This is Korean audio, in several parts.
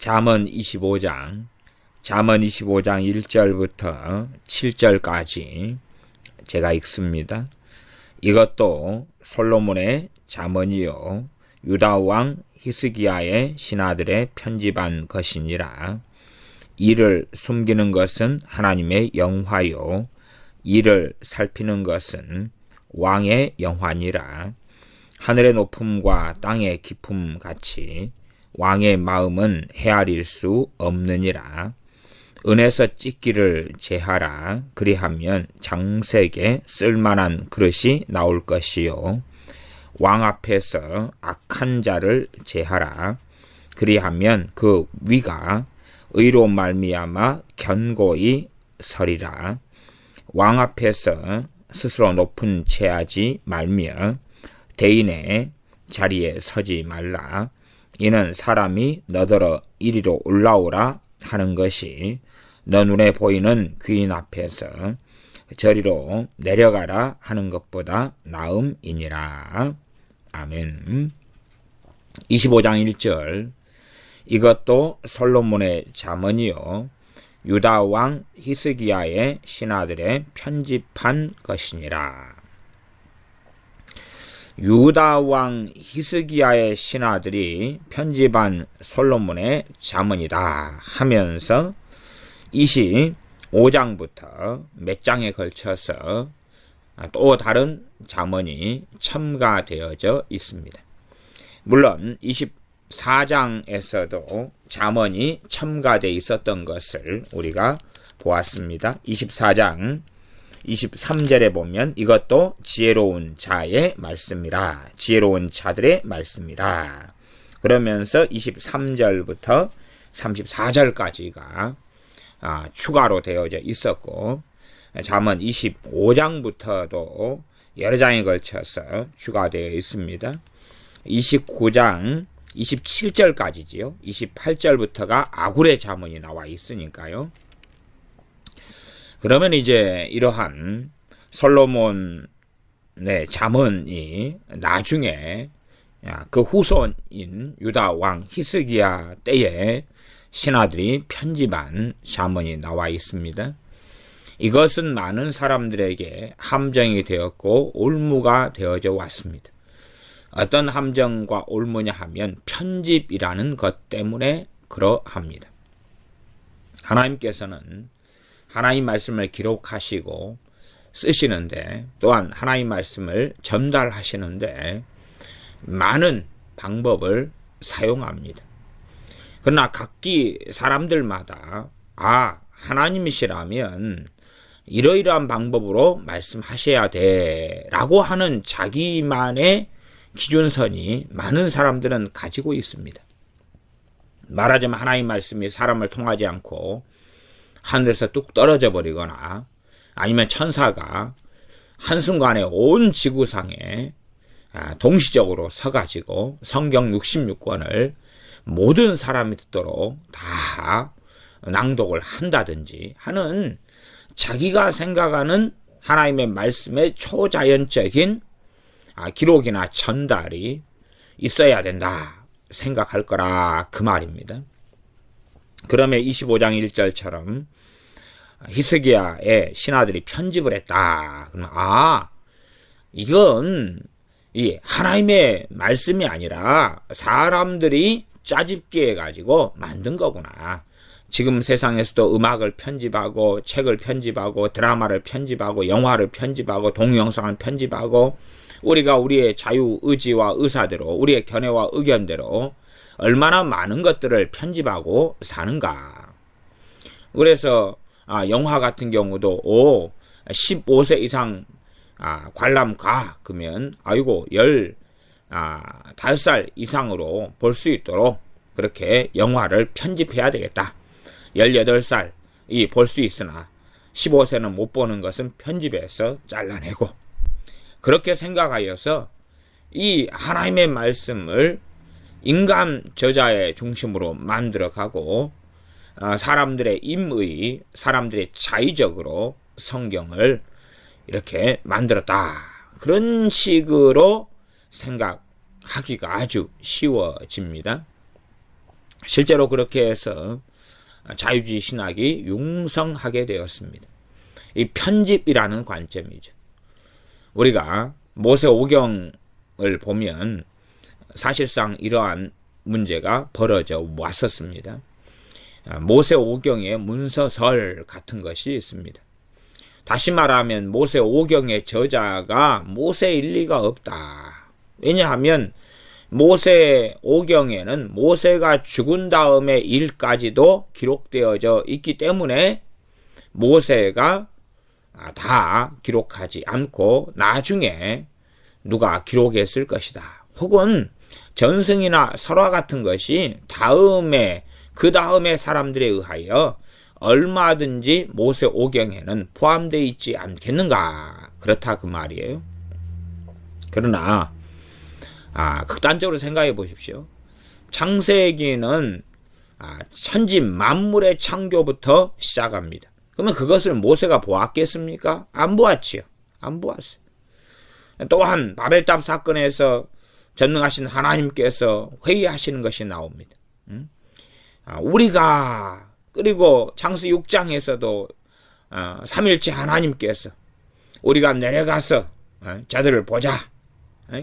잠언 25장 1절부터 7절까지 제가 읽습니다. 이것도 솔로몬의 잠언이요 유다 왕 히스기야의 신하들의 편집한 것이니라. 이를 숨기는 것은 하나님의 영화요 이를 살피는 것은 왕의 영화니라. 하늘의 높음과 땅의 깊음 같이 왕의 마음은 헤아릴 수 없느니라. 은에서 찢기를 제하라. 그리하면 장색에 쓸만한 그릇이 나올 것이요 왕 앞에서 악한 자를 제하라. 그리하면 그 위가 의로 말미암아 견고히 서리라. 왕 앞에서 스스로 높은 체하지 말며 대인의 자리에 서지 말라. 이는 사람이 너더러 이리로 올라오라 하는 것이 너 눈에 보이는 귀인 앞에서 저리로 내려가라 하는 것보다 나음이니라. 아멘. 25장 1절 이것도 솔로몬의 잠언이요 유다 왕 히스기야의 신하들의 편집한 것이니라. 유다 왕 히스기야의 신하들이 편집한 솔로몬의 잠언이다 하면서 25장부터 몇 장에 걸쳐서 또 다른 잠언이 첨가되어져 있습니다. 물론 24장에서도 잠언이 첨가되어 있었던 것을 우리가 보았습니다. 24장 23절에 보면 이것도 지혜로운 자의 말씀이라. 지혜로운 자들의 말씀이라. 그러면서 23절부터 34절까지가 추가로 되어져 있었고 잠언 25장부터도 여러 장에 걸쳐서 추가되어 있습니다. 29장 27절까지지요. 28절부터가 아굴의 잠언이 나와 있으니까요. 그러면 이제 이러한 솔로몬의 잠언이 나중에 그 후손인 유다 왕 히스기야 때에 신하들이 편집한 잠언이 나와 있습니다. 이것은 많은 사람들에게 함정이 되었고 올무가 되어져 왔습니다. 어떤 함정과 올무냐 하면 편집이라는 것 때문에 그러합니다. 하나님께서는 하나님 말씀을 기록하시고 쓰시는데 또한 하나님 말씀을 전달하시는데 많은 방법을 사용합니다. 그러나 각기 사람들마다 하나님이시라면 이러이러한 방법으로 말씀하셔야 돼 라고 하는 자기만의 기준선이 많은 사람들은 가지고 있습니다. 말하자면 하나님 말씀이 사람을 통하지 않고 하늘에서 뚝 떨어져 버리거나 아니면 천사가 한순간에 온 지구상에 동시적으로 서가지고 성경 66권을 모든 사람이 듣도록 다 낭독을 한다든지 하는 자기가 생각하는 하나님의 말씀의 초자연적인 기록이나 전달이 있어야 된다 생각할 거라 그 말입니다. 그러면 25장 1절처럼 히스기야의 신하들이 편집을 했다. 그러면 이건 이 하나님의 말씀이 아니라 사람들이 짜집기 해가지고 만든 거구나. 지금 세상에서도 음악을 편집하고 책을 편집하고 드라마를 편집하고 영화를 편집하고 동영상을 편집하고 우리가 우리의 자유의지와 의사대로 우리의 견해와 의견대로 얼마나 많은 것들을 편집하고 사는가. 그래서 영화 같은 경우도 15세 이상 관람 가 그러면 15살 이상으로 볼 수 있도록 그렇게 영화를 편집해야 되겠다. 18살이 볼 수 있으나 15세는 못 보는 것은 편집해서 잘라내고 그렇게 생각하여서 이 하나님의 말씀을 인간 저자의 중심으로 만들어가고 사람들의 임의, 사람들의 자의적으로 성경을 이렇게 만들었다. 그런 식으로 생각하기가 아주 쉬워집니다. 실제로 그렇게 해서 자유주의 신학이 융성하게 되었습니다. 이 편집이라는 관점이죠. 우리가 모세오경을 보면 사실상 이러한 문제가 벌어져 왔었습니다. 모세오경에 문서설 같은 것이 있습니다. 다시 말하면 모세오경의 저자가 모세일 리가 없다. 왜냐하면 모세오경에는 모세가 죽은 다음의 일까지도 기록되어져 있기 때문에 모세가 다 기록하지 않고 나중에 누가 기록했을 것이다. 혹은 전승이나 설화 같은 것이 그 다음에 사람들에 의하여 얼마든지 모세오경에는 포함되어 있지 않겠는가. 그렇다 그 말이에요. 그러나 극단적으로 생각해 보십시오. 창세기는 천지 만물의 창조부터 시작합니다. 그러면 그것을 모세가 보았겠습니까? 안 보았지요. 안 보았어요. 또한 바벨탑 사건에서 전능하신 하나님께서 회의하시는 것이 나옵니다. 우리가 그리고 창세 6장에서도 삼일째 하나님께서 우리가 내려가서 저들을 보자.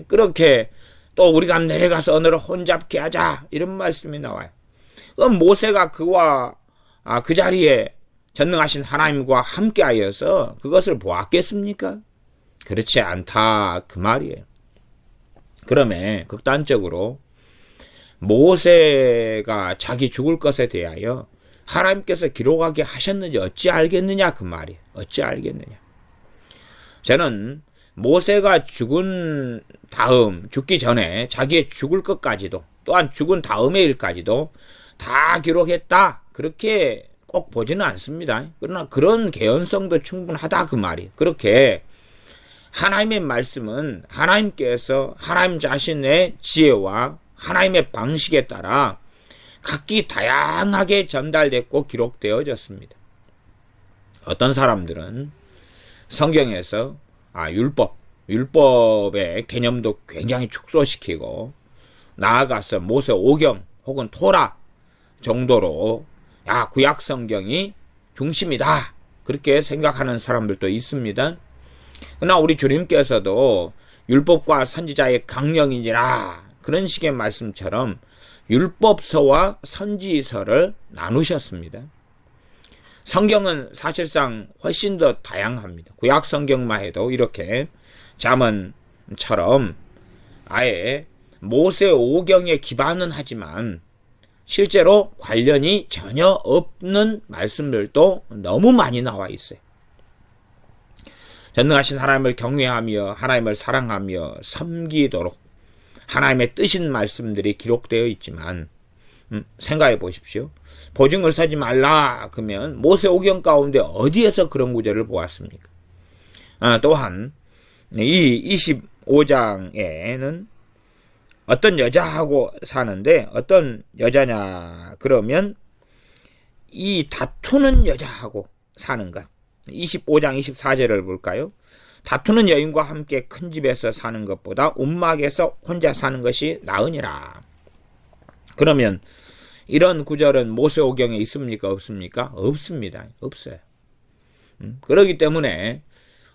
그렇게 또 우리가 내려가서 언어를 혼잡게 하자. 이런 말씀이 나와요. 그럼 모세가 그와 그 자리에 전능하신 하나님과 함께하여서 그것을 보았겠습니까? 그렇지 않다 그 말이에요. 그러면 극단적으로 모세가 자기 죽을 것에 대하여 하나님께서 기록하게 하셨는지 어찌 알겠느냐 그 말이에요. 어찌 알겠느냐. 저는 모세가 죽기 전에 자기의 죽을 것까지도 또한 죽은 다음의 일까지도 다 기록했다. 그렇게 꼭 보지는 않습니다. 그러나 그런 개연성도 충분하다 그 말이에요. 그렇게 하나님의 말씀은 하나님께서 하나님 자신의 지혜와 하나님의 방식에 따라 각기 다양하게 전달됐고 기록되어졌습니다. 어떤 사람들은 성경에서 율법의 개념도 굉장히 축소시키고 나아가서 모세오경 혹은 토라 정도로 구약 성경이 중심이다. 그렇게 생각하는 사람들도 있습니다. 그러나 우리 주님께서도 율법과 선지자의 강령이니라 그런 식의 말씀처럼 율법서와 선지서를 나누셨습니다. 성경은 사실상 훨씬 더 다양합니다. 구약 성경만 해도 이렇게 잠언처럼 아예 모세오경에 기반은 하지만 실제로 관련이 전혀 없는 말씀들도 너무 많이 나와 있어요. 전능하신 하나님을 경외하며 하나님을 사랑하며 섬기도록 하나님의 뜻인 말씀들이 기록되어 있지만 생각해 보십시오. 보증을 서지 말라 그러면 모세오경 가운데 어디에서 그런 구절을 보았습니까? 또한 이 25장에는 어떤 여자하고 사는데 어떤 여자냐 그러면 이 다투는 여자하고 사는 것. 25장 24절을 볼까요? 다투는 여인과 함께 큰 집에서 사는 것보다 움막에서 혼자 사는 것이 나으니라. 그러면 이런 구절은 모세오경에 있습니까? 없습니까? 없습니다. 없어요. 그렇기 때문에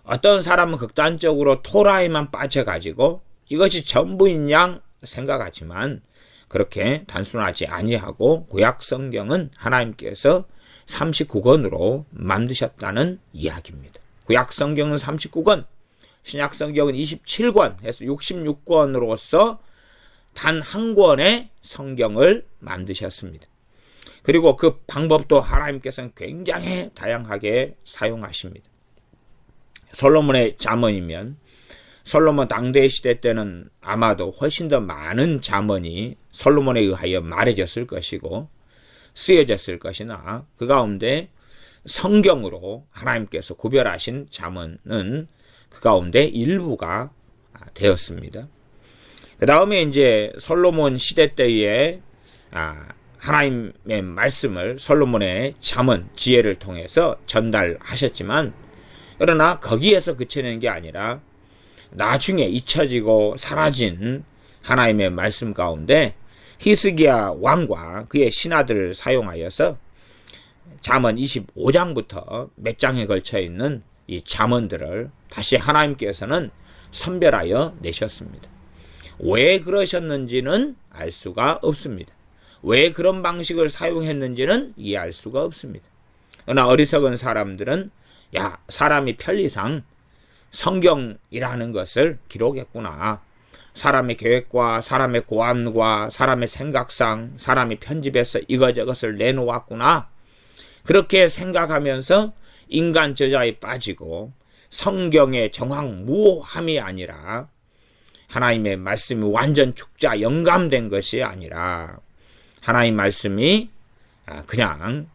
어떤 사람은 극단적으로 토라에만 빠져가지고 이것이 전부인 양 생각하지만 그렇게 단순하지 아니하고 구약 성경은 하나님께서 39권으로 만드셨다는 이야기입니다. 구약 성경은 39권, 신약 성경은 27권 해서 66권으로서 단 한 권의 성경을 만드셨습니다. 그리고 그 방법도 하나님께서는 굉장히 다양하게 사용하십니다. 솔로몬의 잠언이면 솔로몬 당대 시대 때는 아마도 훨씬 더 많은 잠언이 솔로몬에 의하여 말해졌을 것이고 쓰여졌을 것이나 그 가운데 성경으로 하나님께서 구별하신 잠언은 그 가운데 일부가 되었습니다. 그 다음에 이제 솔로몬 시대 때에 하나님의 말씀을 솔로몬의 잠언, 지혜를 통해서 전달하셨지만 그러나 거기에서 그치는 게 아니라 나중에 잊혀지고 사라진 하나님의 말씀 가운데 히스기야 왕과 그의 신하들을 사용하여서 잠언 25장부터 몇 장에 걸쳐 있는 이 잠언들을 다시 하나님께서는 선별하여 내셨습니다. 왜 그러셨는지는 알 수가 없습니다. 왜 그런 방식을 사용했는지는 이해할 수가 없습니다. 그러나 어리석은 사람들은 사람이 편리상 성경이라는 것을 기록했구나. 사람의 계획과 사람의 고안과 사람의 생각상 사람이 편집해서 이것저것을 내놓았구나. 그렇게 생각하면서 인간 저자에 빠지고 성경의 정황무함이 아니라 하나님의 말씀이 완전 축자 영감된 것이 아니라 하나님 말씀이 그냥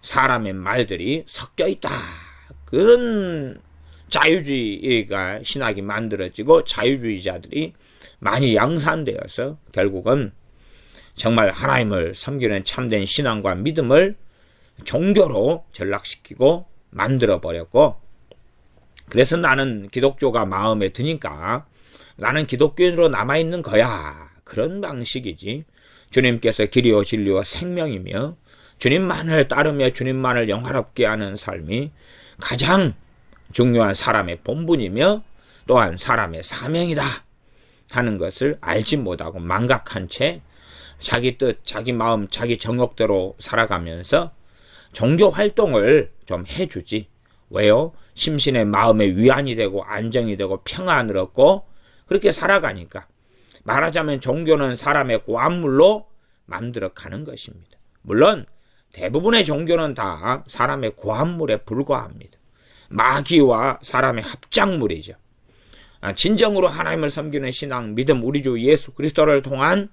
사람의 말들이 섞여 있다. 그런 자유주의가 신학이 만들어지고 자유주의자들이 많이 양산되어서 결국은 정말 하나님을 섬기는 참된 신앙과 믿음을 종교로 전락시키고 만들어버렸고, 그래서 나는 기독교가 마음에 드니까 나는 기독교인으로 남아있는 거야. 그런 방식이지. 주님께서 길이요 진리요 생명이며 주님만을 따르며 주님만을 영화롭게 하는 삶이 가장 중요한 사람의 본분이며 또한 사람의 사명이다 하는 것을 알지 못하고 망각한 채 자기 뜻, 자기 마음, 자기 정욕대로 살아가면서 종교 활동을 좀 해주지. 왜요? 심신의 마음의 위안이 되고 안정이 되고 평안을 얻고 그렇게 살아가니까. 말하자면 종교는 사람의 고안물로 만들어가는 것입니다. 물론 대부분의 종교는 다 사람의 고안물에 불과합니다. 마귀와 사람의 합작물이죠. 진정으로 하나님을 섬기는 신앙, 믿음, 우리 주 예수 그리스도를 통한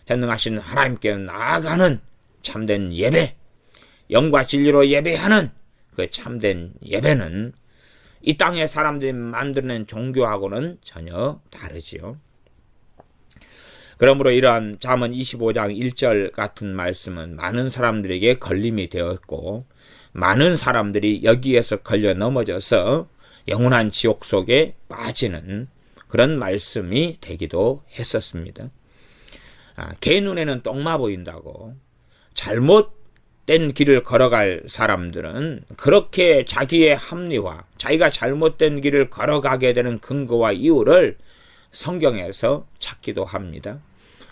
전능하신 하나님께 나아가는 참된 예배, 영과 진리로 예배하는 그 참된 예배는 이 땅의 사람들이 만드는 종교하고는 전혀 다르지요. 그러므로 이러한 잠언 25장 1절 같은 말씀은 많은 사람들에게 걸림이 되었고 많은 사람들이 여기에서 걸려 넘어져서 영원한 지옥 속에 빠지는 그런 말씀이 되기도 했었습니다. 개 눈에는 똥마 보인다고 잘못된 길을 걸어갈 사람들은 그렇게 자기의 합리화, 자기가 잘못된 길을 걸어가게 되는 근거와 이유를 성경에서 찾기도 합니다.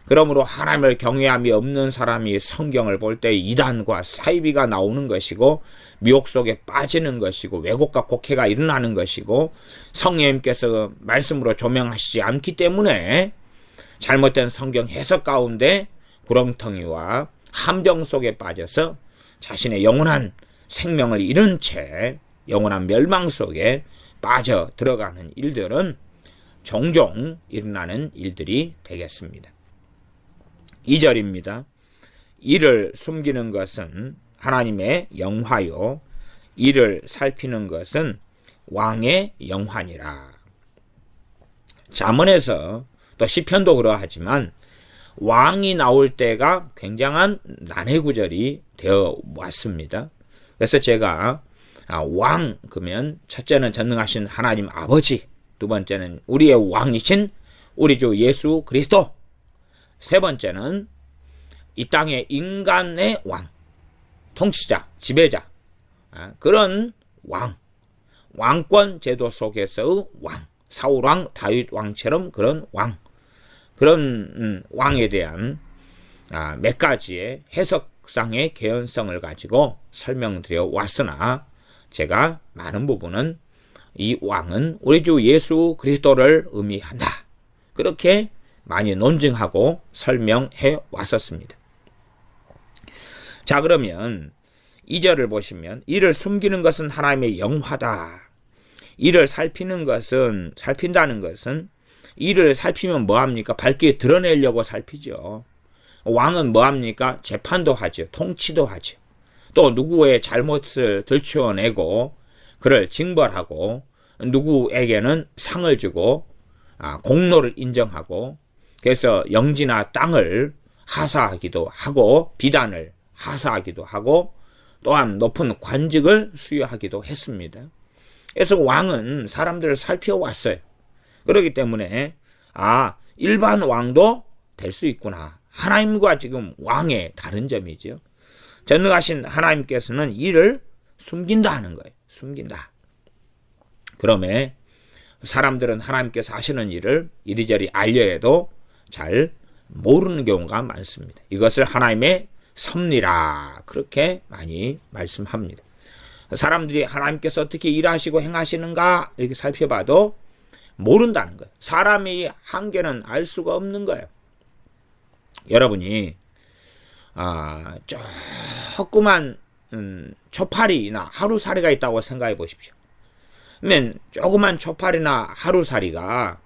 그러므로 하나님을 경외함이 없는 사람이 성경을 볼 때 이단과 사이비가 나오는 것이고 미혹 속에 빠지는 것이고 왜곡과 곡해가 일어나는 것이고 성령님께서 말씀으로 조명하시지 않기 때문에 잘못된 성경 해석 가운데 구렁텅이와 함정 속에 빠져서 자신의 영원한 생명을 잃은 채 영원한 멸망 속에 빠져 들어가는 일들은 종종 일어나는 일들이 되겠습니다. 2절입니다. 이를 숨기는 것은 하나님의 영화요 이를 살피는 것은 왕의 영화니라. 잠언에서 또 시편도 그러하지만 왕이 나올 때가 굉장한 난해 구절이 되어 왔습니다. 그래서 제가 왕 그러면 첫째는 전능하신 하나님 아버지, 두 번째는 우리의 왕이신 우리 주 예수 그리스도, 세 번째는 이 땅의 인간의 왕, 통치자, 지배자, 그런 왕, 왕권 제도 속에서의 왕, 사울왕, 다윗왕처럼 그런 왕, 그런 왕에 대한 몇 가지의 해석상의 개연성을 가지고 설명드려 왔으나 제가 많은 부분은 이 왕은 우리 주 예수 그리스도를 의미한다. 그렇게 많이 논증하고 설명해 왔었습니다. 자, 그러면 2절을 보시면 이를 숨기는 것은 하나님의 영화다. 이를 살피는 것은, 살핀다는 것은 이를 살피면 뭐합니까? 밝게 드러내려고 살피죠. 왕은 뭐합니까? 재판도 하죠. 통치도 하죠. 또 누구의 잘못을 들추어내고 그를 징벌하고 누구에게는 상을 주고 공로를 인정하고 그래서 영지나 땅을 하사하기도 하고 비단을 하사하기도 하고 또한 높은 관직을 수여하기도 했습니다. 그래서 왕은 사람들을 살펴왔어요. 그렇기 때문에 일반 왕도 될 수 있구나 하나님과 지금 왕의 다른 점이죠. 전능하신 하나님께서는 이를 숨긴다 하는 거예요. 숨긴다. 그러면 사람들은 하나님께서 하시는 일을 이리저리 알려 해도 잘 모르는 경우가 많습니다. 이것을 하나님의 섭리라 그렇게 많이 말씀합니다. 사람들이 하나님께서 어떻게 일하시고 행하시는가 이렇게 살펴봐도 모른다는 거예요. 사람의 한계는 알 수가 없는 거예요. 여러분이 조그만 초파리나 하루살이가 있다고 생각해 보십시오. 그러면 조그만 초파리나 하루살이가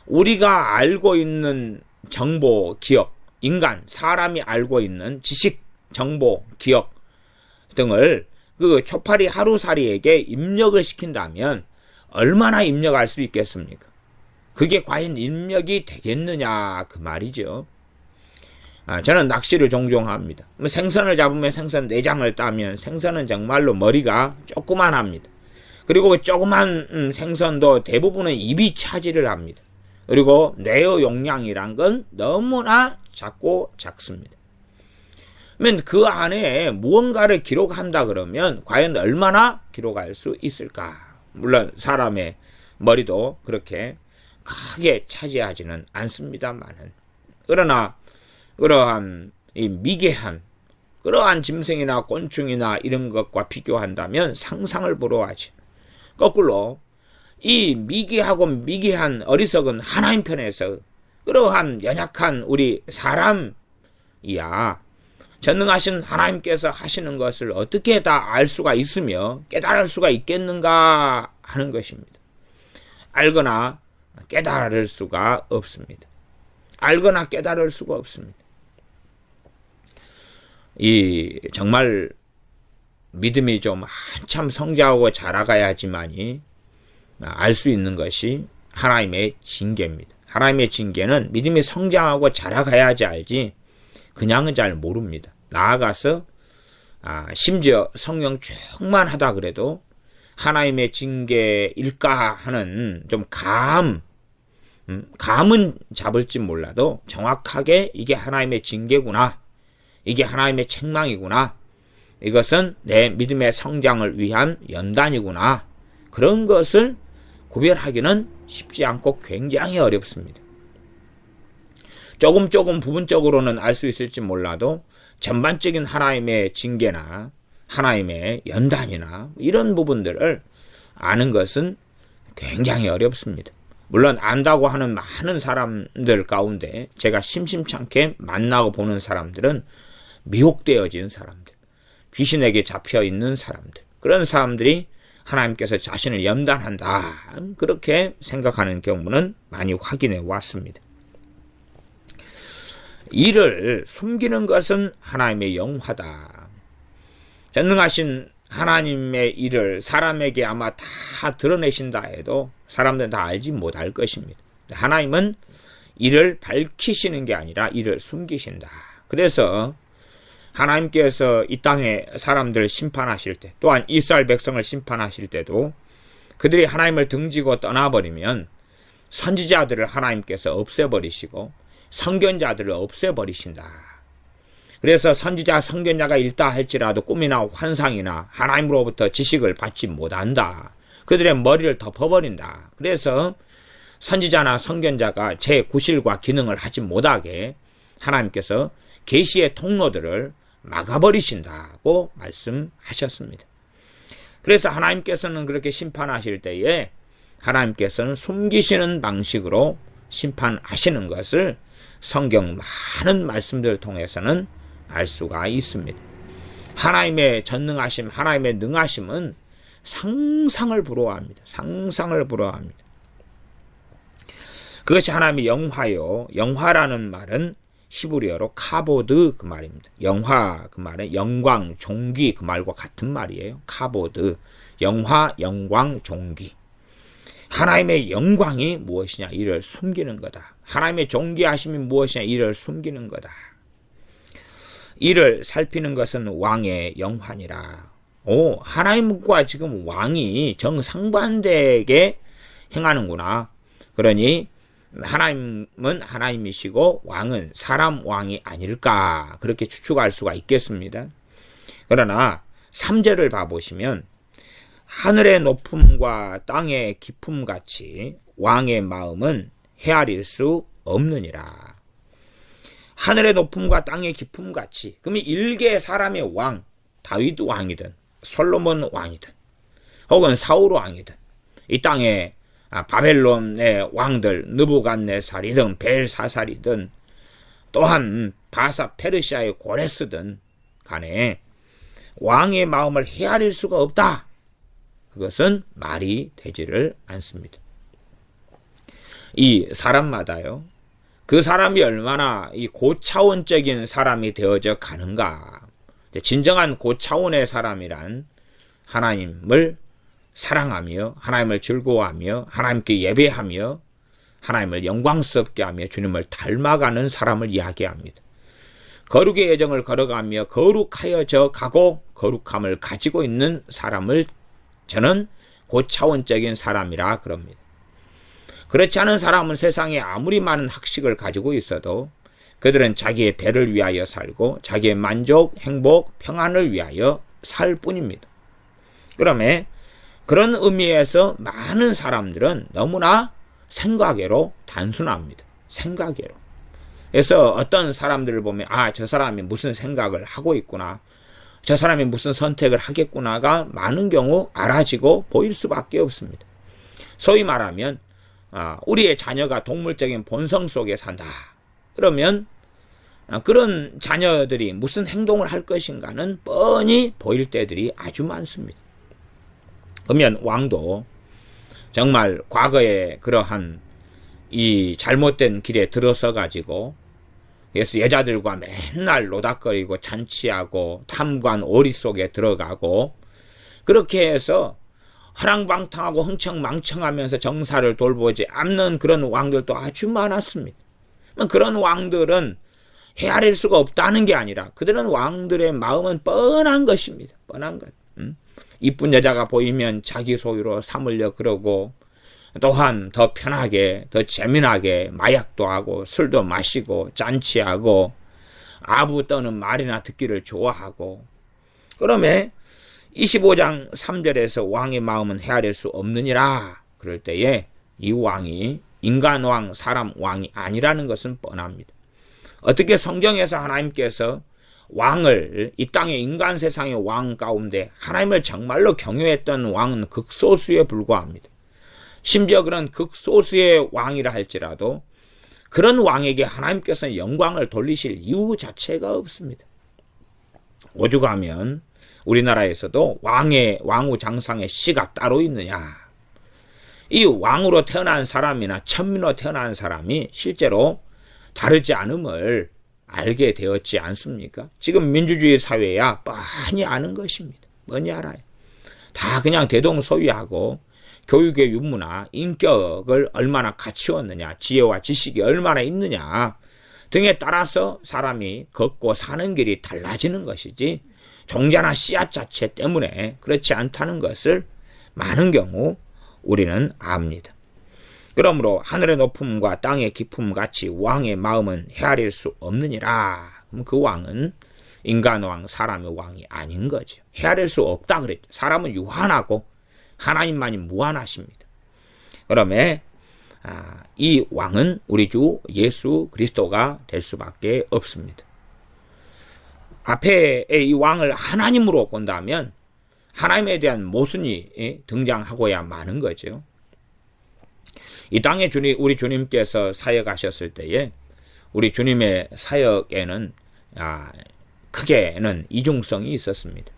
우리가 알고 있는 정보, 기억, 인간, 사람이 알고 있는 지식, 정보, 기억 등을 그 초파리 하루살이에게 입력을 시킨다면 얼마나 입력할 수 있겠습니까? 그게 과연 입력이 되겠느냐 그 말이죠. 저는 낚시를 종종 합니다. 생선을 잡으면 생선 내장을 따면 생선은 정말로 머리가 조그만합니다. 그리고 그 조그만 생선도 대부분은 입이 차지를 합니다. 그리고 뇌의 용량이란 건 너무나 작습니다. 그러면 그 안에 무언가를 기록한다 그러면 과연 얼마나 기록할 수 있을까? 물론 사람의 머리도 그렇게 크게 차지하지는 않습니다만은, 그러나 그러한 이 미개한 그러한 짐승이나 곤충이나 이런 것과 비교한다면 상상을 불허하지. 거꾸로 이 미개하고 미개한 어리석은 하나님 편에서 그러한 연약한 우리 사람이야 전능하신 하나님께서 하시는 것을 어떻게 다 알 수가 있으며 깨달을 수가 있겠는가 하는 것입니다. 알거나 깨달을 수가 없습니다. 알거나 깨달을 수가 없습니다. 정말 믿음이 좀 한참 성장하고 자라가야지만이 알 수 있는 것이 하나님의 징계입니다. 하나님의 징계는 믿음이 성장하고 자라가야지 알지 그냥은 잘 모릅니다. 나아가서 심지어 성령 충만하다 그래도 하나님의 징계일까 하는 좀 감은 잡을지 몰라도 정확하게 이게 하나님의 징계구나, 이게 하나님의 책망이구나, 이것은 내 믿음의 성장을 위한 연단이구나, 그런 것을 구별하기는 쉽지 않고 굉장히 어렵습니다. 조금 부분적으로는 알 수 있을지 몰라도 전반적인 하나님의 징계나 하나님의 연단이나 이런 부분들을 아는 것은 굉장히 어렵습니다. 물론 안다고 하는 많은 사람들 가운데 제가 심심찮게 만나고 보는 사람들은 미혹되어진 사람들, 귀신에게 잡혀있는 사람들, 그런 사람들이 하나님께서 자신을 연단한다 그렇게 생각하는 경우는 많이 확인해 왔습니다. 이를 숨기는 것은 하나님의 영화다. 전능하신 하나님의 일을 사람에게 아마 다 드러내신다 해도 사람들은 다 알지 못할 것입니다. 하나님은 이를 밝히시는 게 아니라 이를 숨기신다. 그래서 하나님께서 이 땅에 사람들을 심판하실 때, 또한 이스라엘 백성을 심판하실 때도 그들이 하나님을 등지고 떠나버리면 선지자들을 하나님께서 없애버리시고 선견자들을 없애버리신다. 그래서 선지자 선견자가 있다 할지라도 꿈이나 환상이나 하나님으로부터 지식을 받지 못한다. 그들의 머리를 덮어버린다. 그래서 선지자나 선견자가 제 구실과 기능을 하지 못하게 하나님께서 계시의 통로들을 막아버리신다고 말씀하셨습니다. 그래서 하나님께서는 그렇게 심판하실 때에 하나님께서는 숨기시는 방식으로 심판하시는 것을 성경 많은 말씀들을 통해서는 알 수가 있습니다. 하나님의 전능하심, 하나님의 능하심은 상상을 불허합니다. 상상을 불허합니다. 그것이 하나님의 영화요. 영화라는 말은 히브리어로 카보드 그 말입니다. 영화 그 말은 영광, 존귀 그 말과 같은 말이에요. 카보드, 영화, 영광, 존귀. 하나님의 영광이 무엇이냐? 이를 숨기는 거다. 하나님의 존귀하심이 무엇이냐? 이를 숨기는 거다. 이를 살피는 것은 왕의 영화니라. 하나님과 지금 왕이 정상반대에게 행하는구나. 그러니 하나님은 하나님이시고 왕은 사람 왕이 아닐까 그렇게 추측할 수가 있겠습니다. 그러나 3절을 봐보시면 하늘의 높음과 땅의 깊음 같이 왕의 마음은 헤아릴 수 없느니라. 하늘의 높음과 땅의 깊음 같이, 그러면 일개 사람의 왕, 다윗 왕이든 솔로몬 왕이든 혹은 사울 왕이든 이 땅에 바벨론의 왕들 느부갓네살이든 벨사살이든 또한 바사 페르시아의 고레스든 간에 왕의 마음을 헤아릴 수가 없다. 그것은 말이 되지를 않습니다. 이 사람마다요, 그 사람이 얼마나 이 고차원적인 사람이 되어져 가는가. 진정한 고차원의 사람이란 하나님을 사랑하며 하나님을 즐거워하며 하나님께 예배하며 하나님을 영광스럽게 하며 주님을 닮아가는 사람을 이야기합니다. 거룩의 여정을 걸어가며 거룩하여져 가고 거룩함을 가지고 있는 사람을 저는 고차원적인 사람이라 그럽니다. 그렇지 않은 사람은 세상에 아무리 많은 학식을 가지고 있어도 그들은 자기의 배를 위하여 살고 자기의 만족, 행복, 평안을 위하여 살 뿐입니다. 그러면 그런 의미에서 많은 사람들은 너무나 생각외로 단순합니다. 생각외로. 그래서 어떤 사람들을 보면 저 사람이 무슨 생각을 하고 있구나, 저 사람이 무슨 선택을 하겠구나가 많은 경우 알아지고 보일 수밖에 없습니다. 소위 말하면 우리의 자녀가 동물적인 본성 속에 산다. 그러면 그런 자녀들이 무슨 행동을 할 것인가는 뻔히 보일 때들이 아주 많습니다. 그러면 왕도 정말 과거에 그러한 이 잘못된 길에 들어서 가지고 그래서 여자들과 맨날 노닥거리고 잔치하고 탐관 오리 속에 들어가고 그렇게 해서 허랑방탕하고 흥청망청하면서 정사를 돌보지 않는 그런 왕들도 아주 많았습니다. 그런 왕들은 헤아릴 수가 없다는 게 아니라 그들은 왕들의 마음은 뻔한 것입니다. 뻔한 것. 이쁜 여자가 보이면 자기 소유로 삼으려 그러고 또한 더 편하게 더 재미나게 마약도 하고 술도 마시고 잔치하고 아부 떠는 말이나 듣기를 좋아하고 그러면 25장 3절에서 왕의 마음은 헤아릴 수 없느니라 그럴 때에 이 왕이 인간 왕, 사람 왕이 아니라는 것은 뻔합니다. 어떻게 성경에서 하나님께서 왕을 이 땅의 인간 세상의 왕 가운데 하나님을 정말로 경외했던 왕은 극소수에 불과합니다. 심지어 그런 극소수의 왕이라 할지라도 그런 왕에게 하나님께서는 영광을 돌리실 이유 자체가 없습니다. 오죽하면 우리나라에서도 왕후 장상의 씨가 따로 있느냐. 이 왕으로 태어난 사람이나 천민으로 태어난 사람이 실제로 다르지 않음을 알게 되었지 않습니까? 지금 민주주의 사회야 뻔히 아는 것입니다. 뻔히 알아요. 다 그냥 대동소이하고 교육의 유무나 인격을 얼마나 갖추었느냐, 지혜와 지식이 얼마나 있느냐 등에 따라서 사람이 걷고 사는 길이 달라지는 것이지 종자나 씨앗 자체 때문에 그렇지 않다는 것을 많은 경우 우리는 압니다. 그러므로 하늘의 높음과 땅의 깊음 같이 왕의 마음은 헤아릴 수 없느니라. 그럼 그 왕은 인간왕, 사람의 왕이 아닌 거죠. 헤아릴 수 없다 그랬죠. 사람은 유한하고 하나님만이 무한하십니다. 그러면 이 왕은 우리 주 예수 그리스도가 될 수밖에 없습니다. 앞에 이 왕을 하나님으로 본다면 하나님에 대한 모순이 등장하고야 마는 거죠. 이 땅에 우리 주님께서 사역하셨을 때에 우리 주님의 사역에는 크게는 이중성이 있었습니다.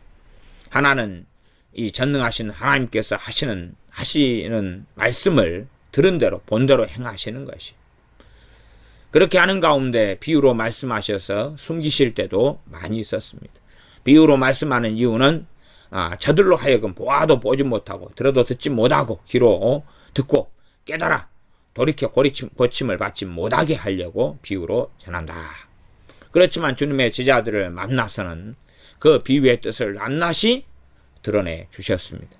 하나는 이 전능하신 하나님께서 하시는 말씀을 들은 대로 본대로 행하시는 것이. 그렇게 하는 가운데 비유로 말씀하셔서 숨기실 때도 많이 있었습니다. 비유로 말씀하는 이유는 저들로 하여금 보아도 보지 못하고 들어도 듣지 못하고 귀로 듣고 깨달아 돌이켜 고침을 받지 못하게 하려고 비유로 전한다. 그렇지만 주님의 제자들을 만나서는 그 비유의 뜻을 낱낱이 드러내 주셨습니다.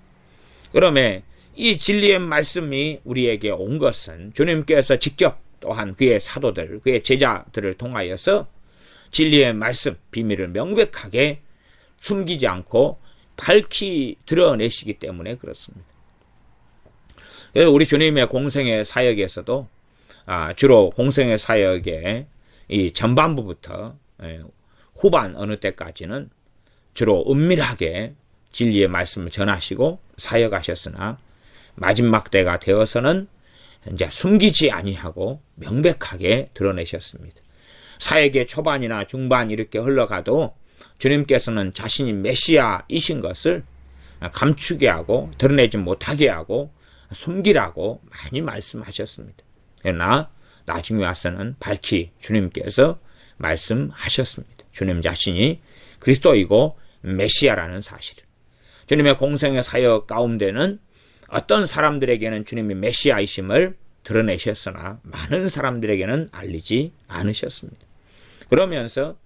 그러면 이 진리의 말씀이 우리에게 온 것은 주님께서 직접 또한 그의 사도들, 그의 제자들을 통하여서 진리의 말씀, 비밀을 명백하게 숨기지 않고 밝히 드러내시기 때문에 그렇습니다. 그래서 우리 주님의 공생의 사역에서도 주로 공생의 사역의 이 전반부부터 후반 어느 때까지는 주로 은밀하게 진리의 말씀을 전하시고 사역하셨으나 마지막 때가 되어서는 이제 숨기지 아니하고 명백하게 드러내셨습니다. 사역의 초반이나 중반 이렇게 흘러가도 주님께서는 자신이 메시아이신 것을 감추게 하고 드러내지 못하게 하고 숨기라고 많이 말씀하셨습니다. 그러나 나중에 와서는 밝히 주님께서 말씀하셨습니다. 주님 자신이 그리스도이고 메시아라는 사실을. 주님의 공생의 사역 가운데는 어떤 사람들에게는 주님이 메시아이심을 드러내셨으나 많은 사람들에게는 알리지 않으셨습니다. 그러면서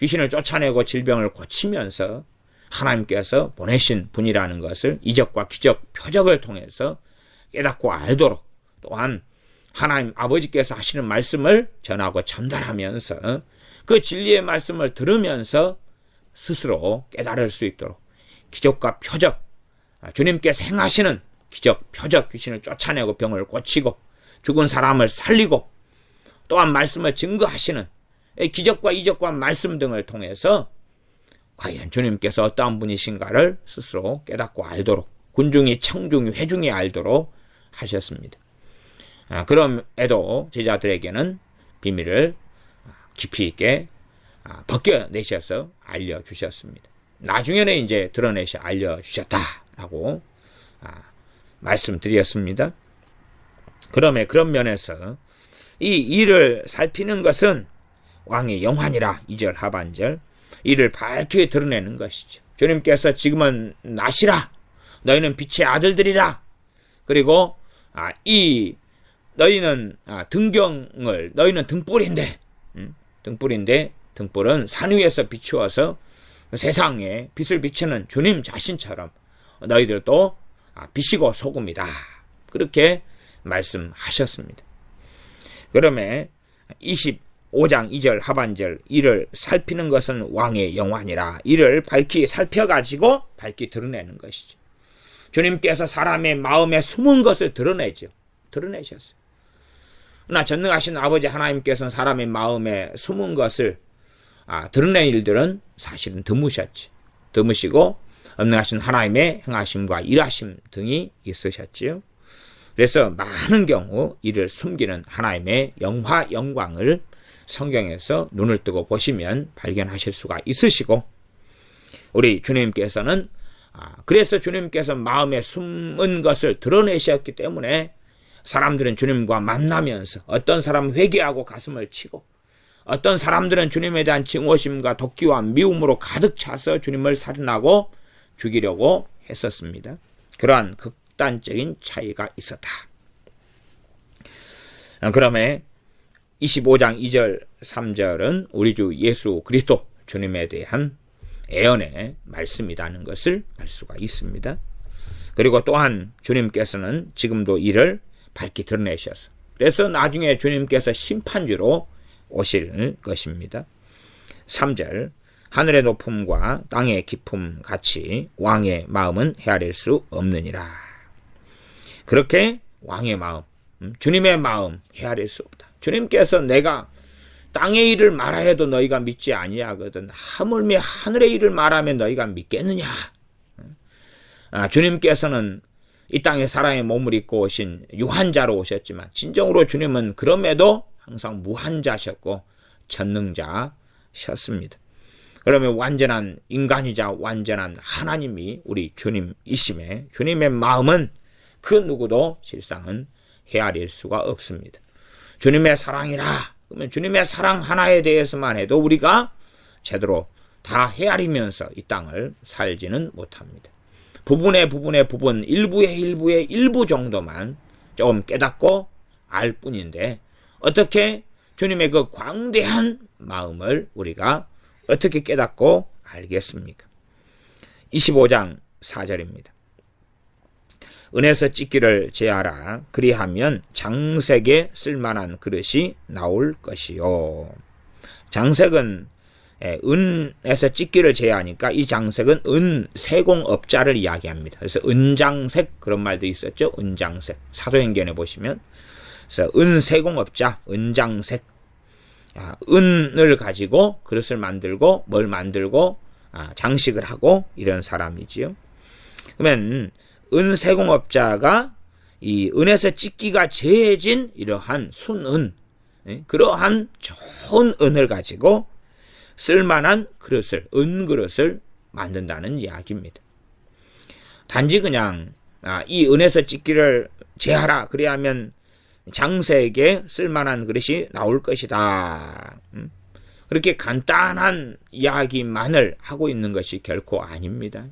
귀신을 쫓아내고 질병을 고치면서 하나님께서 보내신 분이라는 것을 이적과 기적, 표적을 통해서 깨닫고 알도록, 또한 하나님 아버지께서 하시는 말씀을 전하고 전달하면서 그 진리의 말씀을 들으면서 스스로 깨달을 수 있도록 기적과 표적, 주님께서 행하시는 기적, 표적, 귀신을 쫓아내고 병을 고치고 죽은 사람을 살리고 또한 말씀을 증거하시는 기적과 이적과 말씀 등을 통해서 과연 주님께서 어떠한 분이신가를 스스로 깨닫고 알도록, 군중이 청중이 회중이 알도록 하셨습니다. 그럼에도 제자들에게는 비밀을 깊이 있게 벗겨내셔서 알려주셨습니다. 나중에는 이제 드러내셔 알려주셨다라고 말씀드렸습니다. 그러면 그런 면에서 이 일을 살피는 것은 왕의 영환이라 2절 하반절 이를 밝게 드러내는 것이죠. 주님께서 지금은 낮이라 너희는 빛의 아들들이라. 그리고 너희는 등경을 너희는 등불인데 등불은 산 위에서 비추어서 세상에 빛을 비추는 주님 자신처럼 너희들도 빛이고 소금이다. 그렇게 말씀하셨습니다. 그러면 25장 2절 하반절 이를 살피는 것은 왕의 영환이라. 이를 밝히 살펴가지고 밝히 드러내는 것이죠. 주님께서 사람의 마음에 숨은 것을 드러내셨어요. 그러나 전능하신 아버지 하나님께서는 사람의 마음에 숨은 것을 드러낸 일들은 사실은 드무시고 엄능하신 하나님의 행하심과 일하심 등이 있으셨지요. 그래서 많은 경우 이를 숨기는 하나님의 영광을 성경에서 눈을 뜨고 보시면 발견하실 수가 있으시고, 우리 주님께서는 그래서 주님께서 마음에 숨은 것을 드러내셨기 때문에 사람들은 주님과 만나면서 어떤 사람은 회개하고 가슴을 치고 어떤 사람들은 주님에 대한 증오심과 도끼와 미움으로 가득 차서 주님을 살인하고 죽이려고 했었습니다. 그러한 극단적인 차이가 있었다. 그러면 25장 2절 3절은 우리 주 예수 그리스도 주님에 대한 애언의 말씀이라는 것을 알 수가 있습니다. 그리고 또한 주님께서는 지금도 이를 밝히 드러내셔서 그래서 나중에 주님께서 심판주로 오실 것입니다. 3절 하늘의 높음과 땅의 깊음 같이 왕의 마음은 헤아릴 수 없느니라. 그렇게 왕의 마음, 주님의 마음 헤아릴 수 없다. 주님께서 내가 땅의 일을 말하여도 너희가 믿지 아니하거든 하물며 하늘의 일을 말하면 너희가 믿겠느냐. 주님께서는 이 땅에 사람의 몸을 입고 오신 유한자로 오셨지만 진정으로 주님은 그럼에도 항상 무한자셨고 전능자셨습니다. 그러면 완전한 인간이자 완전한 하나님이 우리 주님이심에 주님의 마음은 그 누구도 실상은 헤아릴 수가 없습니다. 주님의 사랑이라 그러면 주님의 사랑 하나에 대해서만 해도 우리가 제대로 다 헤아리면서 이 땅을 살지는 못합니다. 부분의 부분, 일부의 일부 정도만 조금 깨닫고 알 뿐인데 어떻게 주님의 그 광대한 마음을 우리가 어떻게 깨닫고 알겠습니까? 25장 4절입니다. 은에서 찢기를 제하라. 그리하면 장색에 쓸만한 그릇이 나올 것이요. 장색은 은에서 찢기를 제하니까 이 장색은 은 세공업자를 이야기합니다. 그래서 은장색 그런 말도 있었죠. 은장색. 사도행전에 보시면 그래서 은 세공업자, 은장색. 은을 가지고 그릇을 만들고 뭘 만들고 장식을 하고 이런 사람이지요. 그러면 은 세공업자가 이 은에서 찢기가 제해진 이러한 순은, 그러한 좋은 은을 가지고 쓸만한 그릇을, 은그릇을 만든다는 이야기입니다. 단지 그냥 이 은에서 찢기를 제하라. 그래야면 장색에 쓸만한 그릇이 나올 것이다. 그렇게 간단한 이야기만을 하고 있는 것이 결코 아닙니다.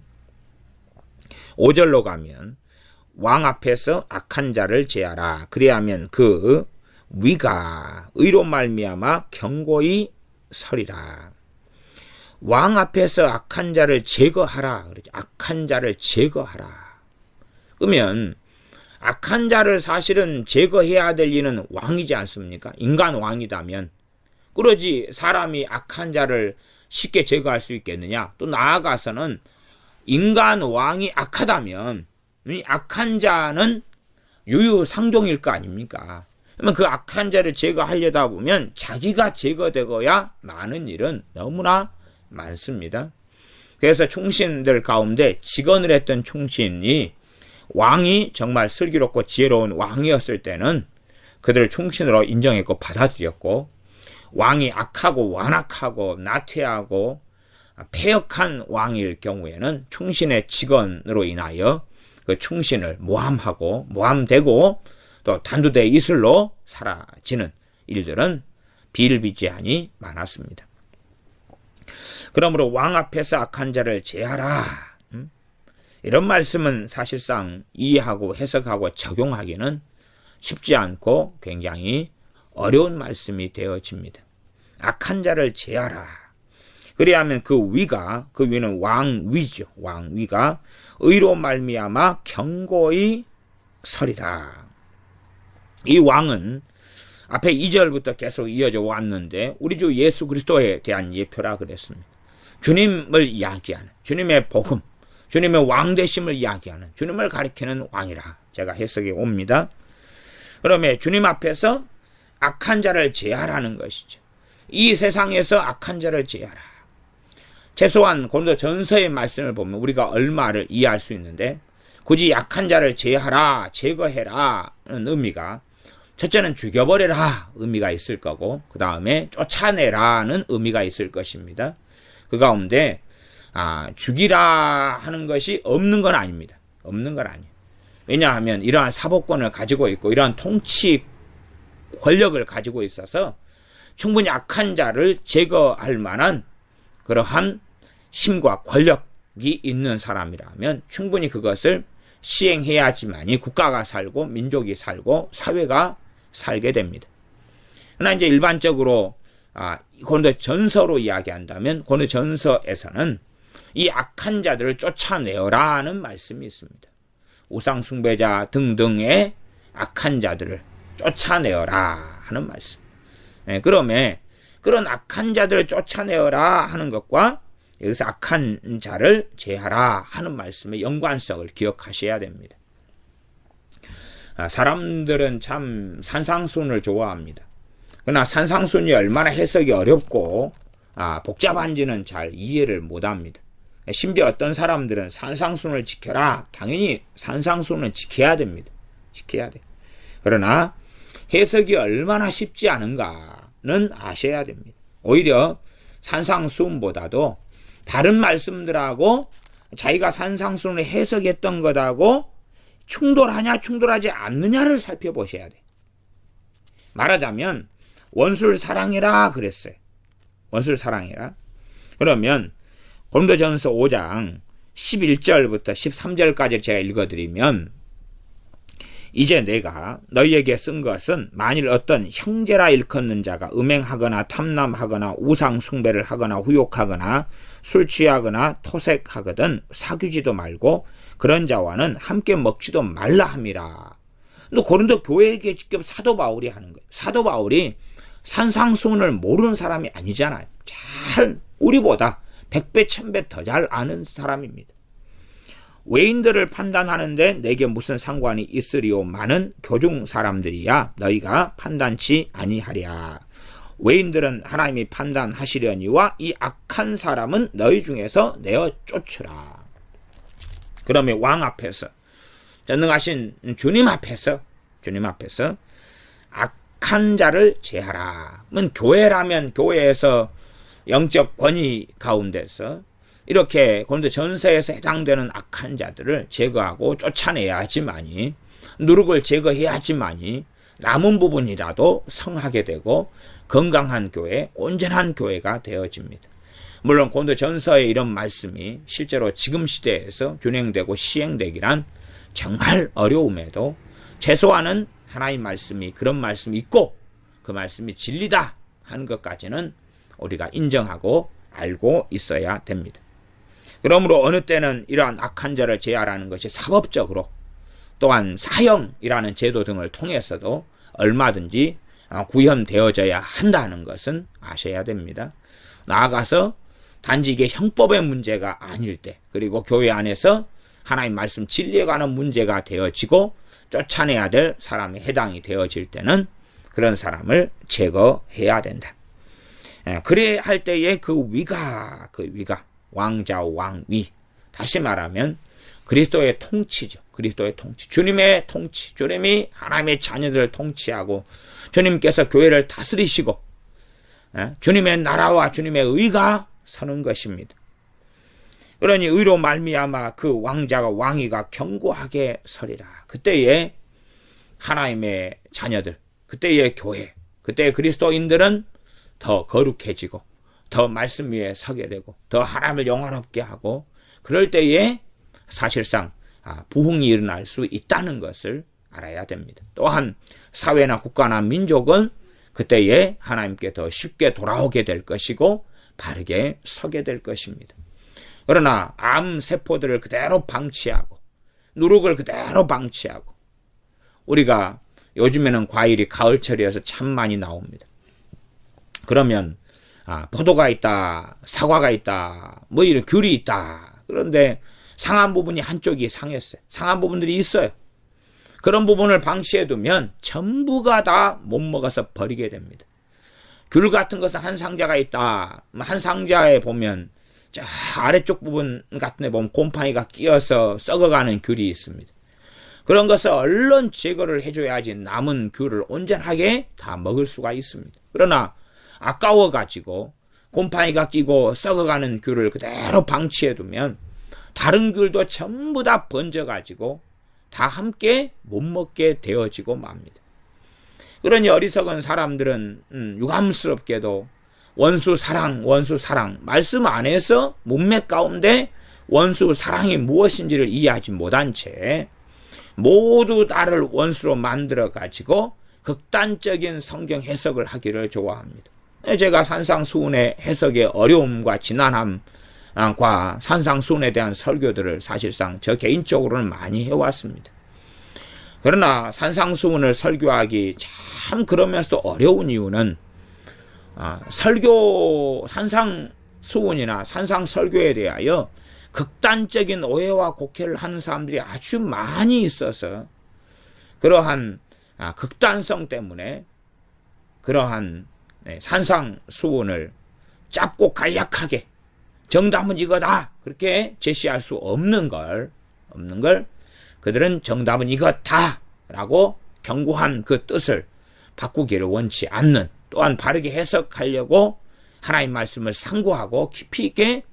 5절로 가면 왕 앞에서 악한 자를 제하라. 그래야면 그 위가 의로 말미암아 견고히 서리라. 왕 앞에서 악한 자를 제거하라. 그러죠. 악한 자를 제거하라. 그러면 악한 자를 사실은 제거해야 될 이는 왕이지 않습니까? 인간 왕이다면. 그러지 사람이 악한 자를 쉽게 제거할 수 있겠느냐? 또 나아가서는 인간 왕이 악하다면 이 악한 자는 유유상종일 거 아닙니까? 그러면 그 악한 자를 제거하려다 보면 자기가 제거되고야 많은 일은 너무나 많습니다. 그래서 충신들 가운데 직언을 했던 충신이 왕이 정말 슬기롭고 지혜로운 왕이었을 때는 그들을 충신으로 인정했고 받아들였고, 왕이 악하고 완악하고 나태하고 패역한 왕일 경우에는 충신의 직언으로 인하여 그 충신을 모함하고 모함되고 또 단두대 이슬로 사라지는 일들은 비일비재하니 많았습니다. 그러므로 왕 앞에서 악한 자를 제하라. 이런 말씀은 사실상 이해하고 해석하고 적용하기는 쉽지 않고 굉장히 어려운 말씀이 되어집니다. 악한 자를 제하라. 그리하면 그 위는 왕위죠. 왕위가 의로 말미암아 견고히 서리라. 이 왕은 앞에 2절부터 계속 이어져 왔는데 우리 주 예수 그리스도에 대한 예표라 그랬습니다. 주님을 이야기하는, 주님의 복음, 주님의 왕되심을 이야기하는, 주님을 가리키는 왕이라 제가 해석해 옵니다. 그러면 주님 앞에서 악한 자를 제하라는 것이죠. 이 세상에서 악한 자를 제하라. 최소한 고린도 전서의 말씀을 보면 우리가 얼마를 이해할 수 있는데, 굳이 악한 자를 제하라, 제거해라는 의미가 첫째는 죽여버려라 의미가 있을 거고, 그 다음에 쫓아내라는 의미가 있을 것입니다. 그 가운데 죽이라 하는 것이 없는 건 아닙니다. 없는 건 아니에요. 왜냐하면 이러한 사법권을 가지고 있고 이러한 통치 권력을 가지고 있어서 충분히 악한 자를 제거할 만한 그러한 힘과 권력이 있는 사람이라면 충분히 그것을 시행해야지만이 국가가 살고 민족이 살고 사회가 살게 됩니다. 그러나 이제 일반적으로 고린도 전서로 이야기한다면 고린도 전서에서는 이 악한 자들을 쫓아내어라는 말씀이 있습니다. 우상 숭배자 등등의 악한 자들을 쫓아내어라 하는 말씀. 그러면 그런 악한 자들을 쫓아내어라 하는 것과 여기서 악한 자를 제하라 하는 말씀의 연관성을 기억하셔야 됩니다. 사람들은 참 산상수훈을 좋아합니다. 그러나 산상수훈이 얼마나 해석이 어렵고 복잡한지는 잘 이해를 못합니다. 심지어 어떤 사람들은 산상수훈을 지켜라. 당연히 산상수훈은 지켜야 됩니다. 지켜야 돼. 그러나 해석이 얼마나 쉽지 않은가는 아셔야 됩니다. 오히려 산상수훈보다도 다른 말씀들하고 자기가 산상수훈을 해석했던 것하고 충돌하냐 충돌하지 않느냐를 살펴보셔야 돼. 말하자면 원수를 사랑해라 그랬어요. 원수를 사랑해라. 그러면 고린도전서 5장 11절부터 13절까지 제가 읽어드리면 이제 내가 너희에게 쓴 것은 만일 어떤 형제라 일컫는 자가 음행하거나 탐남하거나 우상 숭배를 하거나 후욕하거나 술 취하거나 토색하거든 사귀지도 말고 그런 자와는 함께 먹지도 말라 함이라. 또 고린도 교회에게 직접 사도 바울이 하는 거예요. 사도 바울이 산상수훈을 모르는 사람이 아니잖아요. 잘 우리보다 100배 1000배 더 잘 아는 사람입니다. 외인들을 판단하는데 내게 무슨 상관이 있으리요. 많은 교중 사람들이야 너희가 판단치 아니하랴. 외인들은 하나님이 판단하시려니와 이 악한 사람은 너희 중에서 내어 쫓으라. 그러면 왕 앞에서, 전능하신 주님 앞에서 악한 자를 제하라. 교회라면 교회에서 영적 권위 가운데서 이렇게 고린도 전서에서 해당되는 악한 자들을 제거하고 쫓아내야지만이, 누룩을 제거해야지만이 남은 부분이라도 성하게 되고 건강한 교회, 온전한 교회가 되어집니다. 물론 고린도 전서의 이런 말씀이 실제로 지금 시대에서 준행되고 시행되기란 정말 어려움에도 최소한은 하나님 말씀이 그런 말씀이 있고 그 말씀이 진리다 하는 것까지는 우리가 인정하고 알고 있어야 됩니다. 그러므로 어느 때는 이러한 악한 자를 제하라는 것이 사법적으로, 또한 사형이라는 제도 등을 통해서도 얼마든지 구현되어져야 한다는 것은 아셔야 됩니다. 나아가서 단지 이게 형법의 문제가 아닐 때, 그리고 교회 안에서 하나님 말씀 진리에 관한 문제가 되어지고 쫓아내야 될 사람에 해당이 되어질 때는 그런 사람을 제거해야 된다. 그래야 할 때의 그 위가 왕자 왕위, 다시 말하면 그리스도의 통치죠. 그리스도의 통치, 주님의 통치, 주님이 하나님의 자녀들을 통치하고 주님께서 교회를 다스리시고 주님의 나라와 주님의 의가 서는 것입니다. 그러니 의로 말미암아 그 왕자가 왕위가 견고하게 서리라. 그때의 하나님의 자녀들, 그때의 교회, 그때의 그리스도인들은 더 거룩해지고 더 말씀 위에 서게 되고 더 하나님을 영화롭게 하고, 그럴 때에 사실상 부흥이 일어날 수 있다는 것을 알아야 됩니다. 또한 사회나 국가나 민족은 그때에 하나님께 더 쉽게 돌아오게 될 것이고 바르게 서게 될 것입니다. 그러나 암세포들을 그대로 방치하고 누룩을 그대로 방치하고, 우리가 요즘에는 과일이 가을철이어서 참 많이 나옵니다. 그러면 포도가 있다, 사과가 있다, 뭐 이런 귤이 있다. 그런데 상한 부분이 한쪽이 상했어요. 상한 부분들이 있어요. 그런 부분을 방치해두면 전부가 다 못 먹어서 버리게 됩니다. 귤 같은 것은 한 상자가 있다. 한 상자에 보면 저 아래쪽 부분 같은 데 보면 곰팡이가 끼어서 썩어가는 귤이 있습니다. 그런 것을 얼른 제거를 해줘야지 남은 귤을 온전하게 다 먹을 수가 있습니다. 그러나 아까워가지고 곰팡이가 끼고 썩어가는 귤을 그대로 방치해두면 다른 귤도 전부 다 번져가지고 다 함께 못 먹게 되어지고 맙니다. 그러니 어리석은 사람들은 유감스럽게도 원수 사랑 말씀 안에서 문맥 가운데 원수 사랑이 무엇인지를 이해하지 못한 채 모두 나를 원수로 만들어가지고 극단적인 성경 해석을 하기를 좋아합니다. 제가 산상수훈의 해석의 어려움과 지난함과 산상수훈에 대한 설교들을 사실상 저 개인적으로는 많이 해왔습니다. 그러나 산상수훈을 설교하기 참 그러면서 어려운 이유는 산상수훈이나 산상설교에 대하여 극단적인 오해와 곡해를 하는 사람들이 아주 많이 있어서 그러한 극단성 때문에 그러한 산상수훈을 짧고 간략하게 정답은 이거다 그렇게 제시할 수 없는 걸 그들은 정답은 이거다 라고 견고한 그 뜻을 바꾸기를 원치 않는, 또한 바르게 해석하려고 하나님 말씀을 상고하고 깊이 있게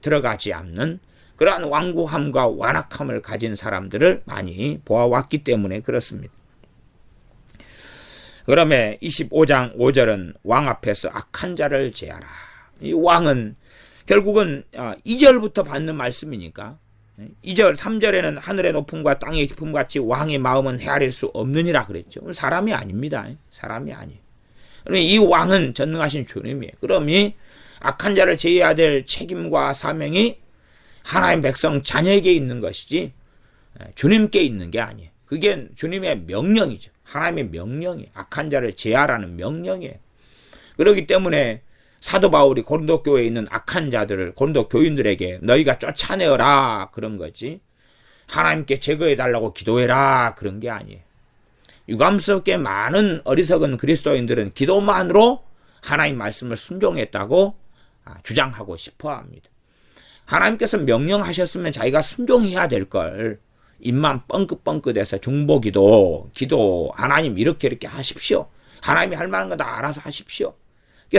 들어가지 않는 그러한 완고함과 완악함을 가진 사람들을 많이 보아왔기 때문에 그렇습니다. 그러면 25장 5절은 왕 앞에서 악한 자를 제하라. 이 왕은 결국은 2절부터 받는 말씀이니까 2절 3절에는 하늘의 높음과 땅의 깊음 같이 왕의 마음은 헤아릴 수 없느니라 그랬죠. 사람이 아닙니다. 사람이 아니에요. 이 왕은 전능하신 주님이에요. 그럼 이 악한 자를 제어해야 될 책임과 사명이 하나님 백성 자녀에게 있는 것이지 주님께 있는 게 아니에요. 그게 주님의 명령이죠. 하나님의 명령이에요. 악한 자를 제하라는 명령이에요. 그렇기 때문에 사도 바울이 고린도 교회에 있는 악한 자들을 고린도 교인들에게 너희가 쫓아내어라 그런 거지, 하나님께 제거해달라고 기도해라 그런 게 아니에요. 유감스럽게 많은 어리석은 그리스도인들은 기도만으로 하나님 말씀을 순종했다고 주장하고 싶어 합니다. 하나님께서 명령하셨으면 자기가 순종해야 될 걸 입만 뻥긋뻥긋해서 중보기도, 기도, 하나님 이렇게 하십시오. 하나님이 할 만한 거 다 알아서 하십시오.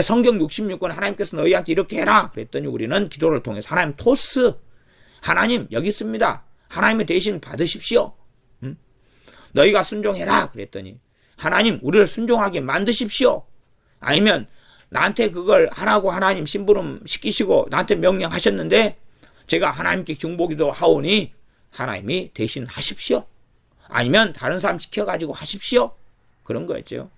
성경 66권 하나님께서 너희한테 이렇게 해라 그랬더니 우리는 기도를 통해서 하나님 토스, 하나님 여기 있습니다. 하나님의 대신 받으십시오. 너희가 순종해라 그랬더니 하나님 우리를 순종하게 만드십시오. 아니면 나한테 그걸 하라고 하나님 심부름 시키시고 나한테 명령하셨는데 제가 하나님께 중보기도 하오니 하나님이 대신 하십시오. 아니면 다른 사람 시켜가지고 하십시오. 그런 거였죠.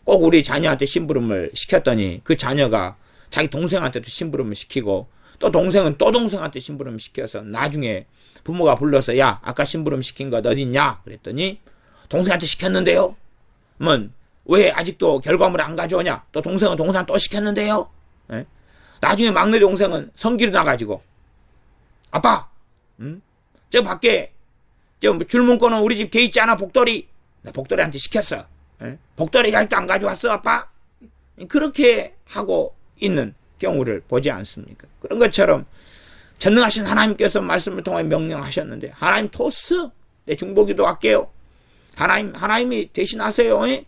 꼭 우리 자녀한테 심부름을 시켰더니 그 자녀가 자기 동생한테도 심부름을 시키고 또 동생은 또 동생한테 심부름을 시켜서 나중에 부모가 불러서 야 아까 심부름 시킨 거 어딨냐 그랬더니 동생한테 시켰는데요. 왜 아직도 결과물을 안 가져오냐? 또 동생은 동생 또 시켰는데요. 예? 나중에 막내 동생은 성기로 나가지고 아빠, 저 밖에 저 줄문고는 우리 집 개 있지 않아? 복돌이. 나 복돌이한테 시켰어. 예? 복돌이가 아직도 안 가져왔어 아빠. 그렇게 하고 있는 경우를 보지 않습니까? 그런 것처럼 전능하신 하나님께서 말씀을 통해 명령하셨는데 하나님 토스 내 중보기도 할게요. 하나님이 대신하세요. 예?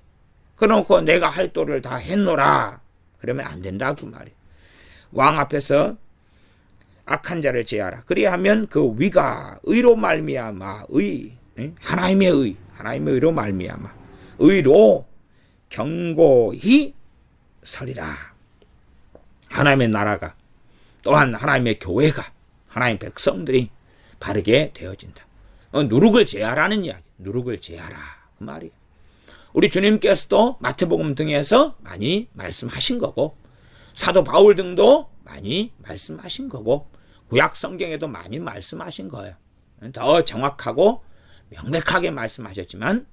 그러놓고 내가 할 도를 다 했노라. 그러면 안 된다 그 말이에요. 왕 앞에서 악한 자를 제하라. 그리하면 그 위가 의로 말미암아 하나님의 의로 말미암아 의로 경고히 서리라. 하나님의 나라가 또한 하나님의 교회가 하나님의 백성들이 바르게 되어진다. 누룩을 제하라는 이야기. 누룩을 제하라 그 말이에요. 우리 주님께서도 마태복음 등에서 많이 말씀하신 거고 사도 바울 등도 많이 말씀하신 거고 구약 성경에도 많이 말씀하신 거예요. 더 정확하고 명백하게 말씀하셨지만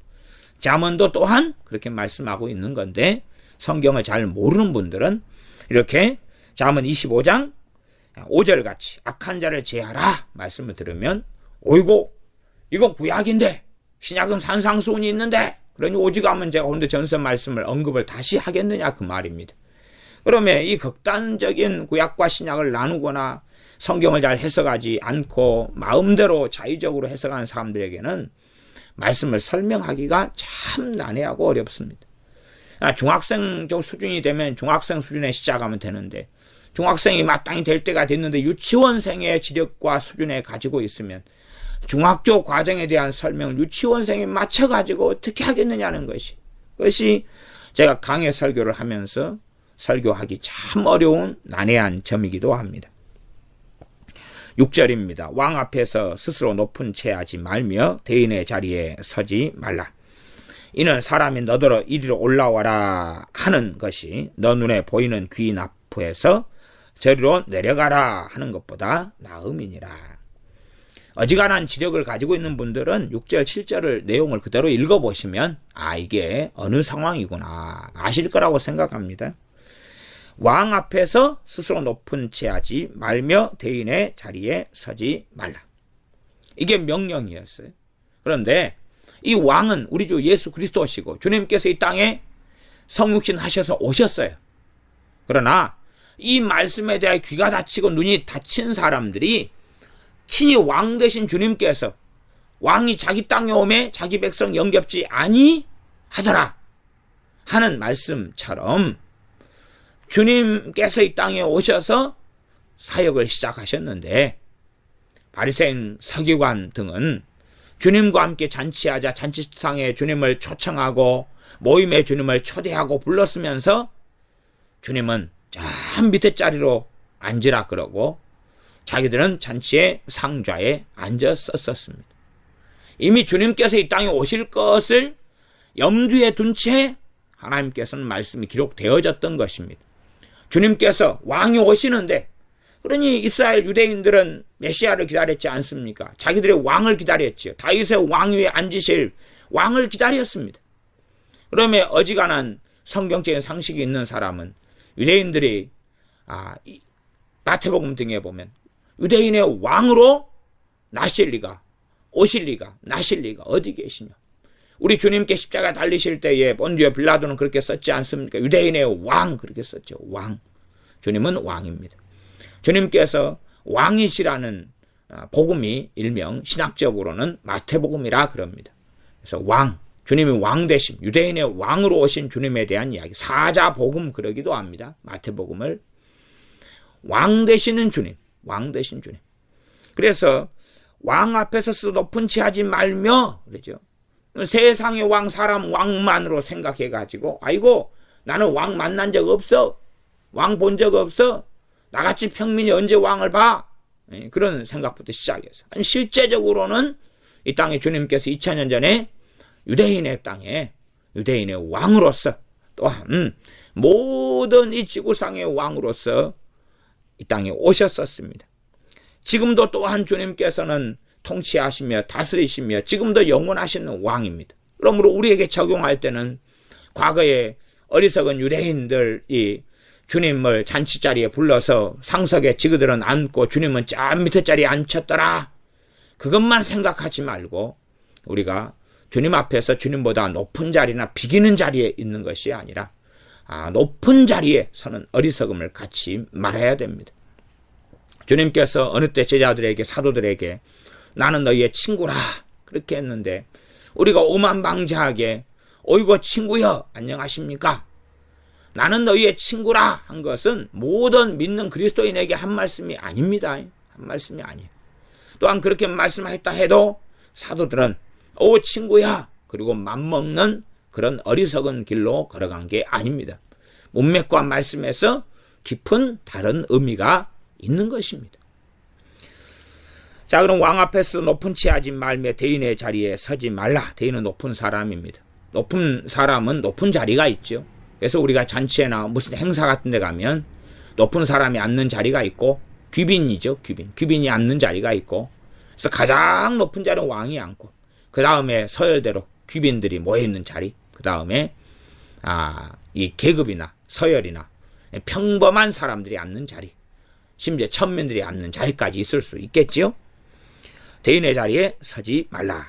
잠언도 또한 그렇게 말씀하고 있는 건데 성경을 잘 모르는 분들은 이렇게 잠언 25장 5절 같이 악한 자를 제하라 말씀을 들으면 어이고 이거 구약인데 신약은 산상수훈이 있는데 그러니 오직하면 제가 오늘 전서 말씀을 언급을 다시 하겠느냐 그 말입니다. 그러면 이 극단적인 구약과 신약을 나누거나 성경을 잘 해석하지 않고 마음대로 자의적으로 해석하는 사람들에게는 말씀을 설명하기가 참 난해하고 어렵습니다. 중학생 수준이 되면 중학생 수준에 시작하면 되는데 중학생이 마땅히 될 때가 됐는데 유치원생의 지력과 수준에 가지고 있으면 중학교 과정에 대한 설명을 유치원생에 맞춰가지고 어떻게 하겠느냐는 그것이 제가 강의 설교를 하면서 설교하기 참 어려운 난해한 점이기도 합니다. 6절입니다. 왕 앞에서 스스로 높은 채 하지 말며 대인의 자리에 서지 말라. 이는 사람이 너더러 이리로 올라와라 하는 것이 너 눈에 보이는 귀인 앞에서 저리로 내려가라 하는 것보다 나음이니라. 어지간한 지력을 가지고 있는 분들은 6절 7절을 내용을 그대로 읽어보시면 이게 어느 상황이구나 아실 거라고 생각합니다. 왕 앞에서 스스로 높은 채 하지 말며 대인의 자리에 서지 말라. 이게 명령이었어요. 그런데 이 왕은 우리 주 예수 그리스도시고 주님께서 이 땅에 성육신 하셔서 오셨어요. 그러나 이 말씀에 대해 귀가 닫히고 눈이 닫힌 사람들이 친히 왕 되신 주님께서 왕이 자기 땅에 오매 자기 백성 영접지 아니하더라 하는 말씀처럼 주님께서 이 땅에 오셔서 사역을 시작하셨는데 바리새인 서기관 등은 주님과 함께 잔치하자 잔치상에 주님을 초청하고 모임에 주님을 초대하고 불렀으면서 주님은 저 밑에 자리로 앉으라 그러고 자기들은 잔치의 상좌에 앉아 썼었습니다. 이미 주님께서 이 땅에 오실 것을 염두에 둔 채 하나님께서는 말씀이 기록되어졌던 것입니다. 주님께서 왕이 오시는데, 그러니 이스라엘 유대인들은 메시아를 기다렸지 않습니까? 자기들의 왕을 기다렸지요. 다윗의 왕위에 앉으실 왕을 기다렸습니다. 그러면 어지간한 성경적인 상식이 있는 사람은 유대인들이 마태복음 등에 보면 유대인의 왕으로 나실 리가, 오실 리가, 나실 리가 어디 계시냐. 우리 주님께 십자가 달리실 때에 본디오 빌라도는 그렇게 썼지 않습니까? 유대인의 왕 그렇게 썼죠. 왕. 주님은 왕입니다. 주님께서 왕이시라는 복음이 일명 신학적으로는 마태복음이라 그럽니다. 그래서 왕, 주님이 왕 되신, 유대인의 왕으로 오신 주님에 대한 이야기, 사자복음 그러기도 합니다. 마태복음을 왕 되시는 주님, 왕 되신 주님. 그래서 왕 앞에 서서 높은 치 하지 말며 그러죠. 세상의 왕, 사람 왕만으로 생각해가지고 아이고 나는 왕 만난 적 없어, 왕 본 적 없어, 나같이 평민이 언제 왕을 봐, 그런 생각부터 시작해서 실제적으로는 이 땅에 주님께서 2000년 전에 유대인의 땅에 유대인의 왕으로서, 또한 모든 이 지구상의 왕으로서 이 땅에 오셨었습니다. 지금도 또한 주님께서는 통치하시며 다스리시며 지금도 영원하시는 왕입니다. 그러므로 우리에게 적용할 때는 과거에 어리석은 유대인들이 주님을 잔치자리에 불러서 상석에 지그들은 앉고 주님은 저 밑에 자리에 앉혔더라, 그것만 생각하지 말고 우리가 주님 앞에서 주님보다 높은 자리나 비기는 자리에 있는 것이 아니라 높은 자리에 서는 어리석음을 갖지 말아야 됩니다. 주님께서 어느 때 제자들에게, 사도들에게 나는 너희의 친구라 그렇게 했는데 우리가 오만방자하게 어이구 친구여 안녕하십니까, 나는 너희의 친구라 한 것은 모든 믿는 그리스도인에게 한 말씀이 아닙니다. 한 말씀이 아니에요. 또한 그렇게 말씀했다 해도 사도들은 오 친구야 그리고 맘먹는 그런 어리석은 길로 걸어간 게 아닙니다. 문맥과 말씀에서 깊은 다른 의미가 있는 것입니다. 자, 그럼 왕 앞에서 높은 치 하지 말며 대인의 자리에 서지 말라. 대인은 높은 사람입니다. 높은 사람은 높은 자리가 있죠. 그래서 우리가 잔치에나 무슨 행사 같은 데 가면 높은 사람이 앉는 자리가 있고, 귀빈이죠. 귀빈이 앉는 자리가 있고, 그래서 가장 높은 자리는 왕이 앉고, 그 다음에 서열대로 귀빈들이 모여있는 자리, 그 다음에 이 계급이나 서열이나 평범한 사람들이 앉는 자리, 심지어 천민들이 앉는 자리까지 있을 수 있겠지요. 대인의 자리에 서지 말라.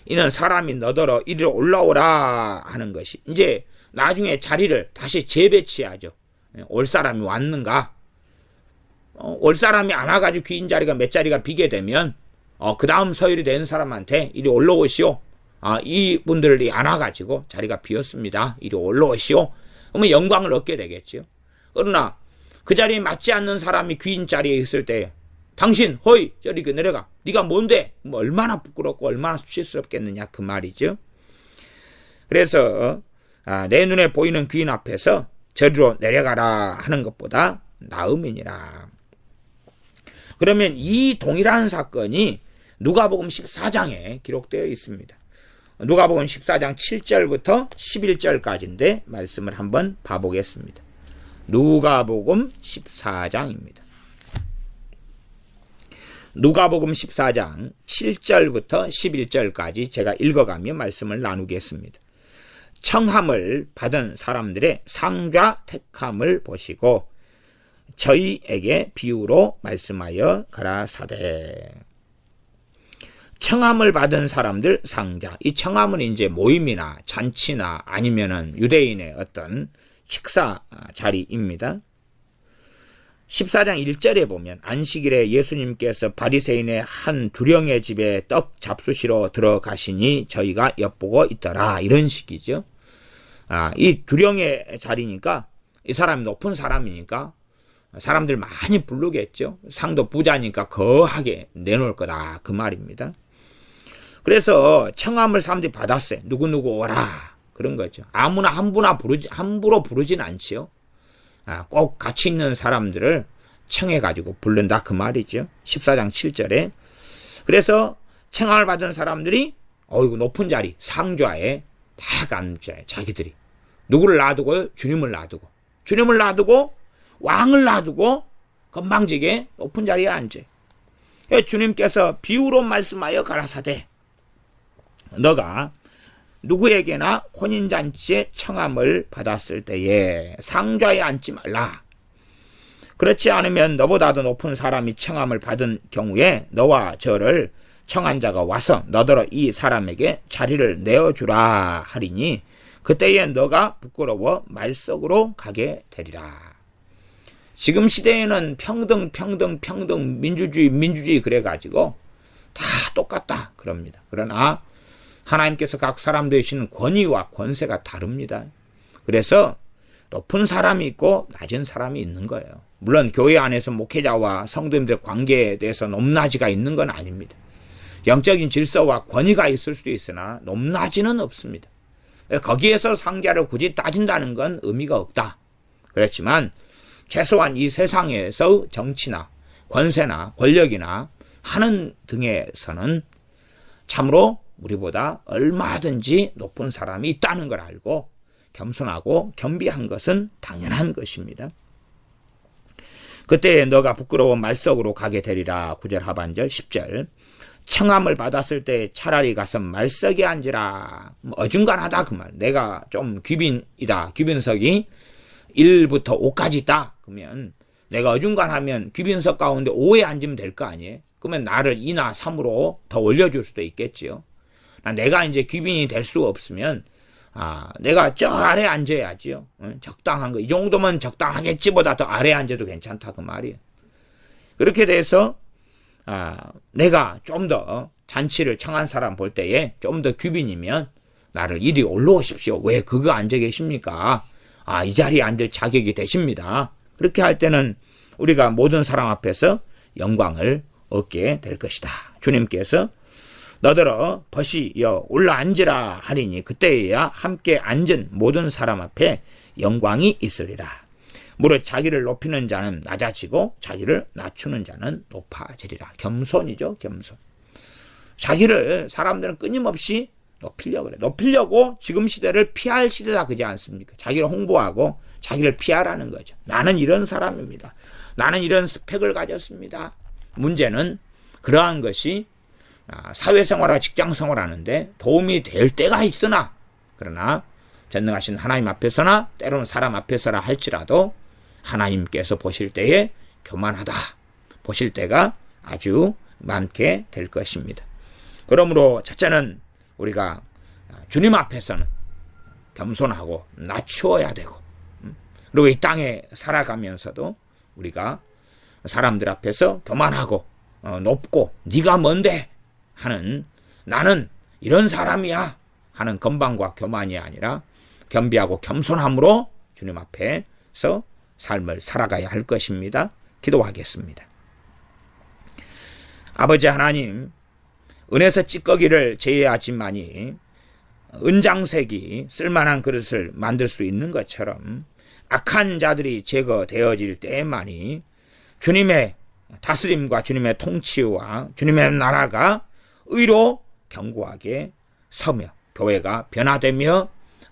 이는 사람이 너더러 이리로 올라오라 하는 것이, 이제 나중에 자리를 다시 재배치하죠. 올 사람이 왔는가? 올 사람이 안 와가지고 귀인 자리가 몇 자리가 비게 되면 그 다음 서열이 된 사람한테 이리 올라오시오. 이분들이 안 와가지고 자리가 비었습니다. 이리 올라오시오. 그러면 영광을 얻게 되겠죠. 그러나 그 자리에 맞지 않는 사람이 귀인 자리에 있을 때 당신 허이 저리 내려가, 네가 뭔데, 뭐 얼마나 부끄럽고 얼마나 수치스럽겠느냐 그 말이죠. 그래서 내 눈에 보이는 귀인 앞에서 저리로 내려가라 하는 것보다 나음이니라. 그러면 이 동일한 사건이 누가복음 14장에 기록되어 있습니다. 누가복음 14장 7절부터 11절까지인데 말씀을 한번 봐보겠습니다. 누가복음 14장입니다. 누가복음 14장 7절부터 11절까지 제가 읽어가며 말씀을 나누겠습니다. 청함을 받은 사람들의 상좌 택함을 보시고 저희에게 비유로 말씀하여 가라사대. 청함을 받은 사람들 상자. 이 청함은 이제 모임이나 잔치나 아니면은 유대인의 어떤 식사 자리입니다. 14장 1절에 보면 안식일에 예수님께서 바리새인의 한 두령의 집에 떡 잡수시러 들어가시니 저희가 엿보고 있더라. 이런 식이죠. 이 두령의 자리니까 이 사람이 높은 사람이니까 사람들 많이 부르겠죠. 상도 부자니까 거하게 내놓을 거다 그 말입니다. 그래서 청함을 사람들이 받았어요. 누구누구 오라 그런 거죠. 아무나 함부로 부르진 않지요. 꼭 가치 있는 사람들을 청해가지고 부른다 그 말이죠. 14장 7절에. 그래서 청함을 받은 사람들이 어이구 높은 자리 상좌에 딱 앉아요. 자기들이 누구를 놔두고요? 주님을 놔두고, 주님을 놔두고 왕을 놔두고 건방지게 높은 자리에 앉아요. 주님께서 비유로 말씀하여 가라사대 너가 누구에게나 혼인잔치에 청함을 받았을 때에 상좌에 앉지 말라. 그렇지 않으면 너보다도 높은 사람이 청함을 받은 경우에 너와 저를 청한 자가 와서 너더러 이 사람에게 자리를 내어주라 하리니 그때에 너가 부끄러워 말석으로 가게 되리라. 지금 시대에는 평등 민주주의 그래가지고 다 똑같다 그럽니다. 그러나 하나님께서 각 사람 되시는 권위와 권세가 다릅니다. 그래서 높은 사람이 있고 낮은 사람이 있는 거예요. 물론 교회 안에서 목회자와 성도님들 관계에 대해서 높낮이가 있는 건 아닙니다. 영적인 질서와 권위가 있을 수도 있으나 높낮이는 없습니다. 거기에서 상자를 굳이 따진다는 건 의미가 없다. 그렇지만 최소한 이 세상에서 정치나 권세나 권력이나 하는 등에서는 참으로 우리보다 얼마든지 높은 사람이 있다는 걸 알고 겸손하고 겸비한 것은 당연한 것입니다. 그때 너가 부끄러워 말석으로 가게 되리라. 9절 하반절 10절 청함을 받았을 때 차라리 가서 말석에 앉으라. 어중간하다 그 말. 내가 좀 귀빈이다. 귀빈석이 1부터 5까지 있다. 그러면 내가 어중간하면 귀빈석 가운데 5에 앉으면 될 거 아니에요. 그러면 나를 2나 3으로 더 올려줄 수도 있겠지요. 내가 이제 귀빈이 될 수 없으면 내가 저 아래 앉아야지요. 적당한 거. 이 정도면 적당하겠지보다 더 아래 앉아도 괜찮다 그 말이에요. 그렇게 돼서 내가 좀 더 잔치를 청한 사람 볼 때에 좀 더 귀빈이면 나를 이리 올라오십시오. 왜 그거 앉아 계십니까? 이 자리에 앉을 자격이 되십니다. 그렇게 할 때는 우리가 모든 사람 앞에서 영광을 얻게 될 것이다. 주님께서 너더러 벗이여 올라앉으라 하리니 그때에야 함께 앉은 모든 사람 앞에 영광이 있으리라. 무릇 자기를 높이는 자는 낮아지고 자기를 낮추는 자는 높아지리라. 겸손이죠. 겸손. 자기를 사람들은 끊임없이 높이려고 그래. 높이려고 지금 시대를 피할 시대다 그지 않습니까? 자기를 홍보하고 자기를 피하라는 거죠. 나는 이런 사람입니다. 나는 이런 스펙을 가졌습니다. 문제는 그러한 것이 사회생활과 직장생활하는데 도움이 될 때가 있으나 그러나 전능하신 하나님 앞에서나 때로는 사람 앞에서라 할지라도 하나님께서 보실 때에 교만하다 보실 때가 아주 많게 될 것입니다. 그러므로 첫째는 우리가 주님 앞에서는 겸손하고 낮추어야 되고 그리고 이 땅에 살아가면서도 우리가 사람들 앞에서 교만하고 높고 네가 뭔데 하는 나는 이런 사람이야 하는 건방과 교만이 아니라 겸비하고 겸손함으로 주님 앞에서 삶을 살아가야 할 것입니다. 기도하겠습니다. 아버지 하나님, 은에서 찌꺼기를 제외하지만이 은장색이 쓸만한 그릇을 만들 수 있는 것처럼 악한 자들이 제거되어질 때만이 주님의 다스림과 주님의 통치와 주님의 나라가 의로 견고하게 서며 교회가 변화되며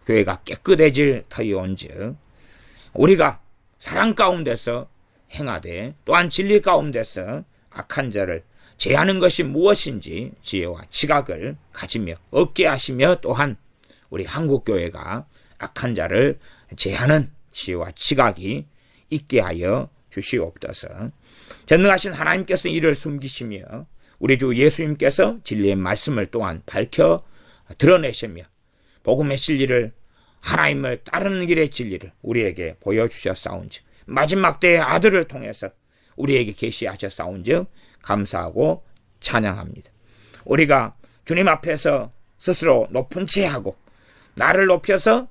교회가 깨끗해질 터이온즉 우리가 사랑 가운데서 행하되 또한 진리 가운데서 악한 자를 제하는 것이 무엇인지 지혜와 지각을 가지며 얻게 하시며 또한 우리 한국교회가 악한 자를 제하는 지혜와 지각이 있게 하여 주시옵소서. 전능하신 하나님께서 이를 숨기시며 우리 주 예수님께서 진리의 말씀을 또한 밝혀 드러내시며 복음의 진리를 하나님을 따르는 길의 진리를 우리에게 보여주셨사온즉 마지막 때의 아들을 통해서 우리에게 계시하셨사온즉 감사하고 찬양합니다. 우리가 주님 앞에서 스스로 높은 채 하고 나를 높여서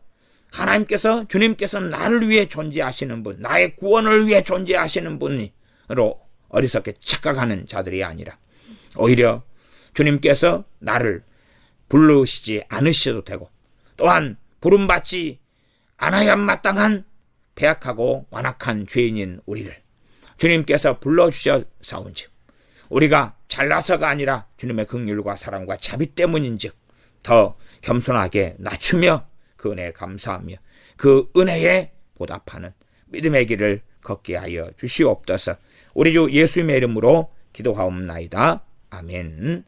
하나님께서 주님께서 나를 위해 존재하시는 분, 나의 구원을 위해 존재하시는 분으로 어리석게 착각하는 자들이 아니라 오히려 주님께서 나를 부르시지 않으셔도 되고 또한 부름받지 않아야 마땅한 배악하고 완악한 죄인인 우리를 주님께서 불러주셨사온즉 우리가 잘나서가 아니라 주님의 긍휼과 사랑과 자비 때문인즉 더 겸손하게 낮추며 그 은혜에 감사하며 그 은혜에 보답하는 믿음의 길을 걷게 하여 주시옵소서. 우리 주 예수님의 이름으로 기도하옵나이다. 아멘.